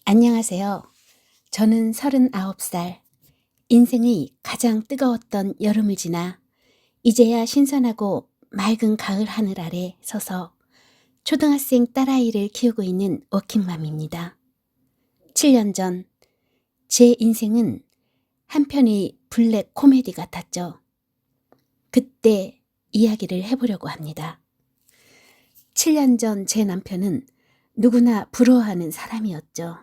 안녕하세요. 저는 39살, 인생의 가장 뜨거웠던 여름을 지나 이제야 신선하고 맑은 가을 하늘 아래 서서 초등학생 딸아이를 키우고 있는 워킹맘입니다. 7년 전 제 인생은 한 편의 블랙 코미디 같았죠. 그때 이야기를 해보려고 합니다. 7년 전 제 남편은 누구나 부러워하는 사람이었죠.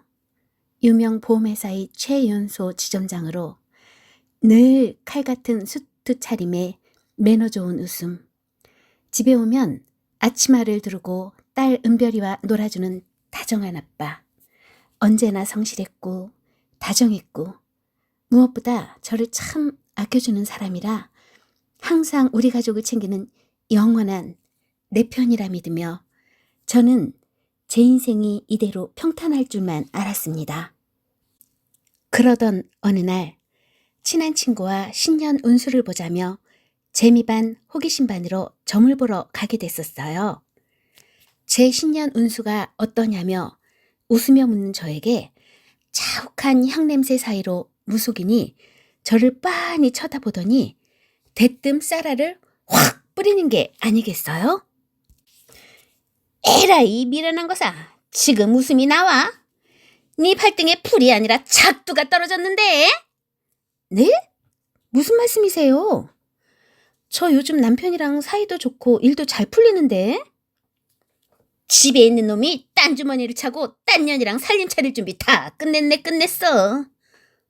유명 보험회사의 최연소 지점장으로 늘 칼같은 수트 차림에 매너 좋은 웃음. 집에 오면 앞치마를 두르고 딸 은별이와 놀아주는 다정한 아빠. 언제나 성실했고 다정했고 무엇보다 저를 참 아껴주는 사람이라 항상 우리 가족을 챙기는 영원한 내 편이라 믿으며 저는 제 인생이 이대로 평탄할 줄만 알았습니다. 그러던 어느 날 친한 친구와 신년 운수를 보자며 재미반 호기심 반으로 점을 보러 가게 됐었어요. 제 신년 운수가 어떠냐며 웃으며 묻는 저에게 자욱한 향냄새 사이로 무속인이 저를 빤히 쳐다보더니 대뜸 쌀알을 확 뿌리는 게 아니겠어요? 에라이 미련한 거사, 지금 웃음이 나와? 네 발등에 풀이 아니라 작두가 떨어졌는데? 네? 무슨 말씀이세요? 저 요즘 남편이랑 사이도 좋고 일도 잘 풀리는데? 집에 있는 놈이 딴 주머니를 차고 딴 년이랑 살림 차릴 준비 다 끝냈어.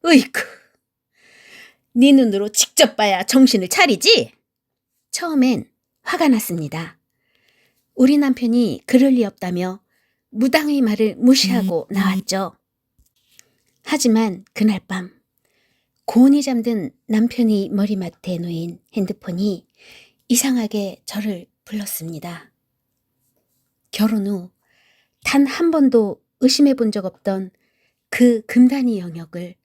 으이쿠. 네 눈으로 직접 봐야 정신을 차리지? 처음엔 화가 났습니다. 우리 남편이 그럴 리 없다며 무당의 말을 무시하고 나왔죠. 하지만 그날 밤 고온이 잠든 남편의 머리맡에 놓인 핸드폰이 이상하게 저를 불렀습니다. 결혼 후 단 한 번도 의심해 본 적 없던 그 금단의 영역을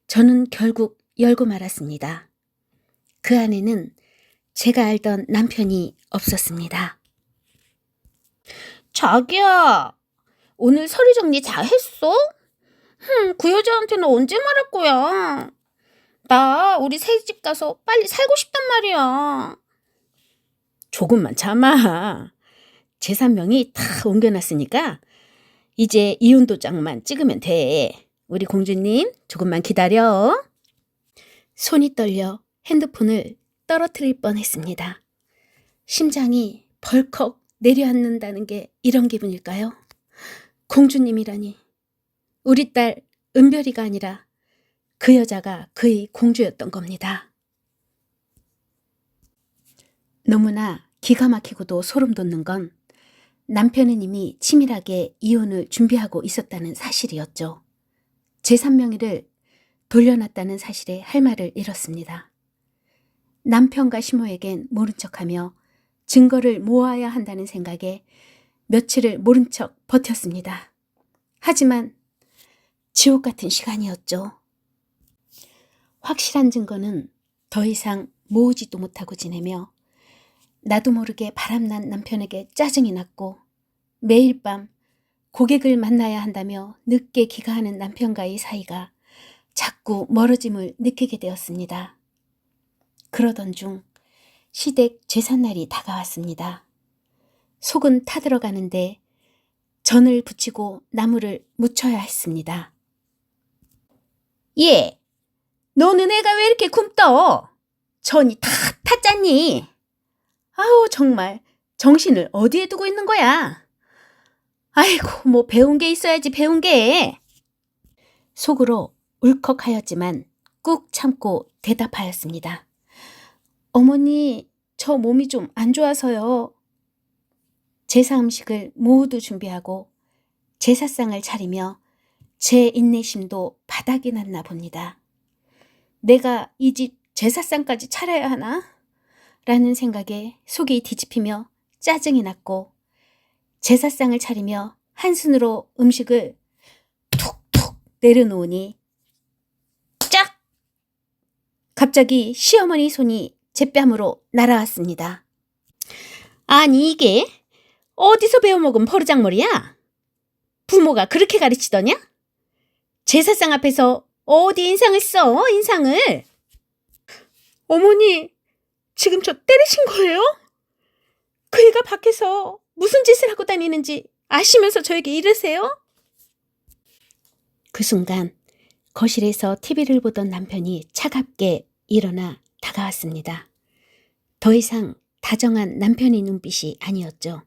저는 결국 열고 말았습니다. 그 안에는 제가 알던 남편이 없었습니다. 자기야, 오늘 서류 정리 다 했어? 그 여자한테는 언제 말할 거야? 나 우리 새집 가서 빨리 살고 싶단 말이야. 조금만 참아. 재산명이 다 옮겨놨으니까 이제 이혼도장만 찍으면 돼. 우리 공주님 조금만 기다려. 손이 떨려 핸드폰을 떨어뜨릴 뻔했습니다. 심장이 벌컥 내려앉는다는 게 이런 기분일까요? 공주님이라니. 우리 딸 은별이가 아니라 그 여자가 그의 공주였던 겁니다. 너무나 기가 막히고도 소름 돋는 건 남편은 이미 치밀하게 이혼을 준비하고 있었다는 사실이었죠. 제3명의를 돌려놨다는 사실에 할 말을 잃었습니다. 남편과 시모에겐 모른 척하며 증거를 모아야 한다는 생각에 며칠을 모른 척 버텼습니다. 하지만 지옥 같은 시간이었죠. 확실한 증거는 더 이상 모으지도 못하고 지내며 나도 모르게 바람난 남편에게 짜증이 났고 매일 밤 고객을 만나야 한다며 늦게 귀가하는 남편과의 사이가 자꾸 멀어짐을 느끼게 되었습니다. 그러던 중 시댁 제삿날이 다가왔습니다. 속은 타들어가는데 전을 붙이고 나무를 묻혀야 했습니다. 예, 너는 애가 왜 이렇게 굼떠? 전이 다 탔잖니? 아우 정말 정신을 어디에 두고 있는 거야? 아이고 뭐 배운 게 있어야지 배운 게. 속으로 울컥하였지만 꾹 참고 대답하였습니다. 어머니 저 몸이 좀 안 좋아서요. 제사 음식을 모두 준비하고 제사상을 차리며 제 인내심도 바닥이 났나 봅니다. 내가 이 집 제사상까지 차려야 하나? 라는 생각에 속이 뒤집히며 짜증이 났고 제사상을 차리며 한 손으로 음식을 툭툭 내려놓으니 짝! 갑자기 시어머니 손이 제 뺨으로 날아왔습니다. 아니 이게 어디서 배워먹은 버르장머리야? 부모가 그렇게 가르치더냐? 제사상 앞에서 어디 인상을 써, 인상을? 어머니, 지금 저 때리신 거예요? 그 애가 밖에서 무슨 짓을 하고 다니는지 아시면서 저에게 이러세요? 그 순간 거실에서 TV를 보던 남편이 차갑게 일어나 다가왔습니다. 더 이상 다정한 남편의 눈빛이 아니었죠.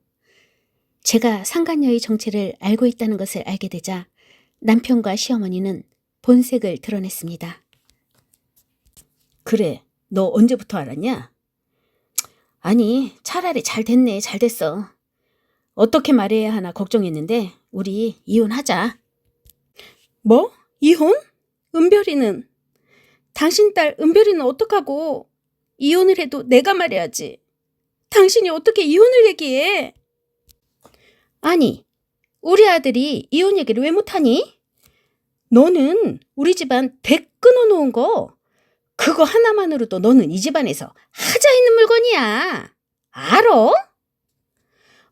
제가 상간녀의 정체를 알고 있다는 것을 알게 되자 남편과 시어머니는 본색을 드러냈습니다. 그래, 너 언제부터 알았냐? 아니, 차라리 잘 됐네, 잘 됐어. 어떻게 말해야 하나 걱정했는데 우리 이혼하자. 뭐? 이혼? 은별이는? 당신 딸 은별이는 어떡하고? 이혼을 해도 내가 말해야지. 당신이 어떻게 이혼을 얘기해? 아니, 우리 아들이 이혼 얘기를 왜 못하니? 너는 우리 집안 100 끊어놓은 거 그거 하나만으로도 너는 이 집안에서 하자 있는 물건이야. 알어?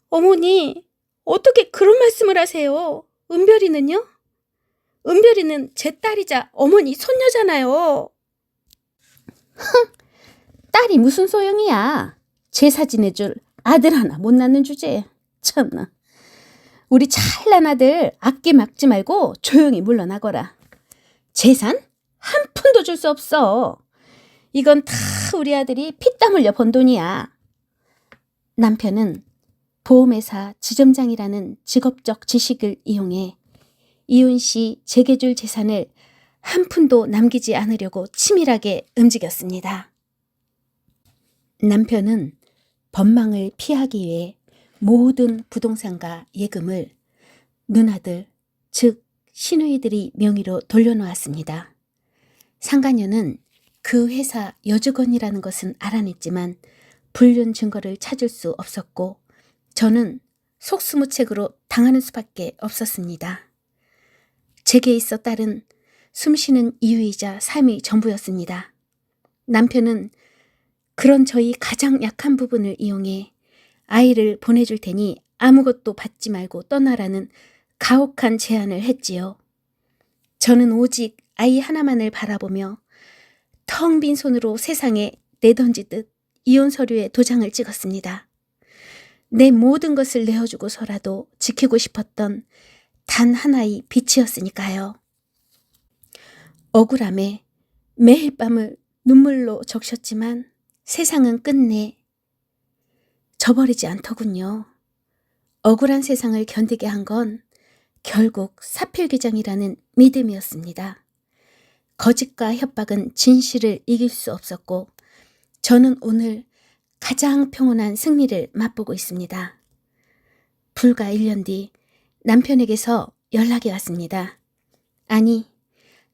어머니, 어떻게 그런 말씀을 하세요? 은별이는요? 은별이는 제 딸이자 어머니 손녀잖아요. 딸이 무슨 소용이야. 제사 지내줄 아들 하나 못 낳는 주제에. 참나. 우리 찰난 아들 악기 막지 말고 조용히 물러나거라. 재산? 한 푼도 줄 수 없어. 이건 다 우리 아들이 피땀 흘려 번 돈이야. 남편은 보험회사 지점장이라는 직업적 지식을 이용해 이윤 씨 제게 줄 재산을 한 푼도 남기지 않으려고 치밀하게 움직였습니다. 남편은 법망을 피하기 위해 모든 부동산과 예금을 누나들, 즉 시누이들이 명의로 돌려놓았습니다. 상간녀는 그 회사 여직원이라는 것은 알아냈지만 불륜 증거를 찾을 수 없었고 저는 속수무책으로 당하는 수밖에 없었습니다. 제게 있어 딸은 숨쉬는 이유이자 삶이 전부였습니다. 남편은 그런 저희 가장 약한 부분을 이용해 아이를 보내줄 테니 아무것도 받지 말고 떠나라는 가혹한 제안을 했지요. 저는 오직 아이 하나만을 바라보며 텅 빈 손으로 세상에 내던지듯 이혼 서류에 도장을 찍었습니다. 내 모든 것을 내어주고서라도 지키고 싶었던 단 하나의 빛이었으니까요. 억울함에 매일 밤을 눈물로 적셨지만 세상은 끝내 저버리지 않더군요. 억울한 세상을 견디게 한 건 결국 사필귀정이라는 믿음이었습니다. 거짓과 협박은 진실을 이길 수 없었고 저는 오늘 가장 평온한 승리를 맛보고 있습니다. 불과 1년 뒤 남편에게서 연락이 왔습니다. 아니,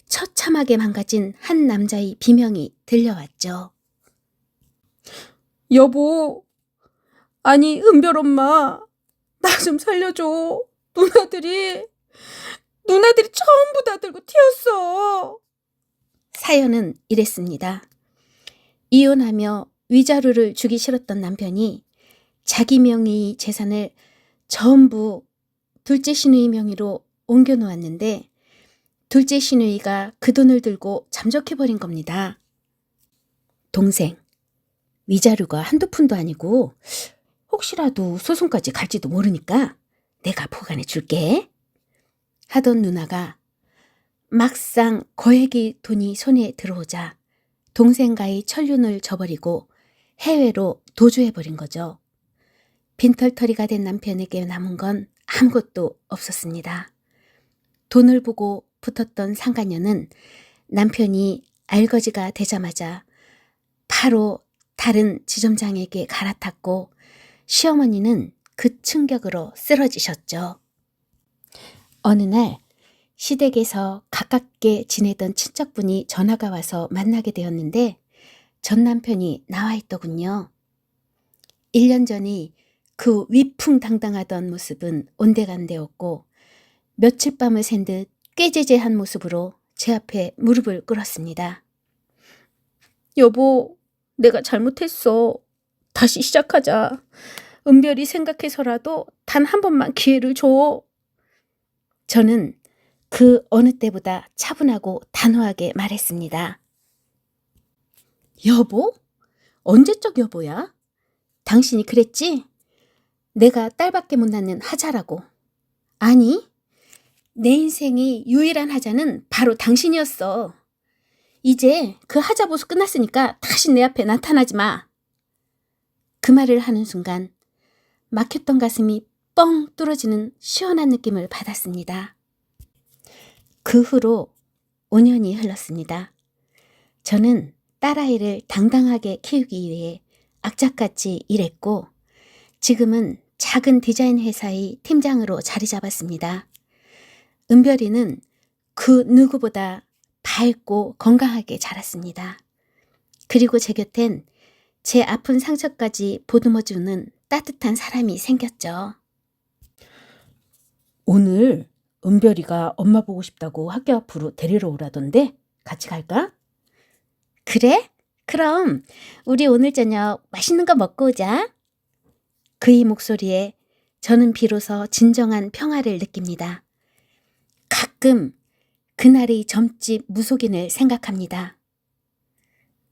처참하게 망가진 한 남자의 비명이 들려왔죠. 여보, 아니 은별 엄마, 나 좀 살려줘. 누나들이 전부 다 들고 튀었어. 사연은 이랬습니다. 이혼하며 위자료를 주기 싫었던 남편이 자기 명의 재산을 전부 둘째 시누이 명의로 옮겨놓았는데 둘째 시누이가 그 돈을 들고 잠적해버린 겁니다. 동생, 위자료가 한두 푼도 아니고 혹시라도 소송까지 갈지도 모르니까 내가 보관해 줄게. 하던 누나가 막상 거액의 돈이 손에 들어오자 동생과의 천륜을 저버리고 해외로 도주해버린 거죠. 빈털터리가 된 남편에게 남은 건 아무것도 없었습니다. 돈을 보고 붙었던 상간녀는 남편이 알거지가 되자마자 바로 다른 지점장에게 갈아탔고 시어머니는 그 충격으로 쓰러지셨죠. 어느 날 시댁에서 가깝게 지내던 친척분이 전화가 와서 만나게 되었는데 전 남편이 나와 있더군요. 1년 전이 그 위풍당당하던 모습은 온데간데없고 며칠 밤을 샌 듯 꾀죄죄한 모습으로 제 앞에 무릎을 꿇었습니다. 여보, 내가 잘못했어. 다시 시작하자. 은별이 생각해서라도 단 한 번만 기회를 줘. 저는 그 어느 때보다 차분하고 단호하게 말했습니다. 여보? 언제적 여보야? 당신이 그랬지? 내가 딸밖에 못 낳는 하자라고. 아니, 내 인생의 유일한 하자는 바로 당신이었어. 이제 그 하자 보수 끝났으니까 다시 내 앞에 나타나지 마. 그 말을 하는 순간 막혔던 가슴이 뻥 뚫어지는 시원한 느낌을 받았습니다. 그 후로 5년이 흘렀습니다. 저는 딸아이를 당당하게 키우기 위해 악착같이 일했고 지금은 작은 디자인 회사의 팀장으로 자리 잡았습니다. 은별이는 그 누구보다 밝고 건강하게 자랐습니다. 그리고 제 곁엔 제 아픈 상처까지 보듬어주는 따뜻한 사람이 생겼죠. 오늘 은별이가 엄마 보고 싶다고 학교 앞으로 데리러 오라던데 같이 갈까? 그래? 그럼 우리 오늘 저녁 맛있는 거 먹고 오자. 그의 목소리에 저는 비로소 진정한 평화를 느낍니다. 가끔 그날의 점집 무속인을 생각합니다.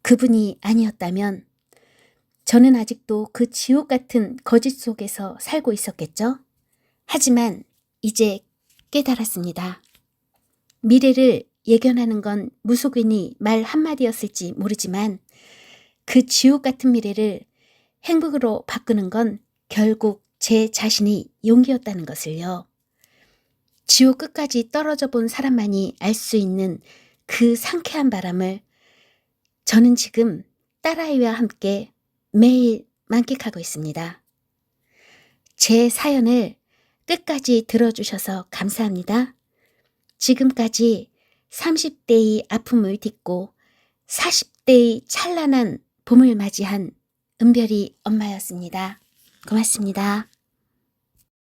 그분이 아니었다면 저는 아직도 그 지옥 같은 거짓 속에서 살고 있었겠죠? 하지만 이제 깨달았습니다. 미래를 예견하는 건 무속인이 말 한마디였을지 모르지만 그 지옥 같은 미래를 행복으로 바꾸는 건 결국 제 자신이 용기였다는 것을요. 지옥 끝까지 떨어져 본 사람만이 알 수 있는 그 상쾌한 바람을 저는 지금 딸아이와 함께 매일 만끽하고 있습니다. 제 사연을 끝까지 들어주셔서 감사합니다. 지금까지 30대의 아픔을 딛고 40대의 찬란한 봄을 맞이한 은별이 엄마였습니다. 고맙습니다.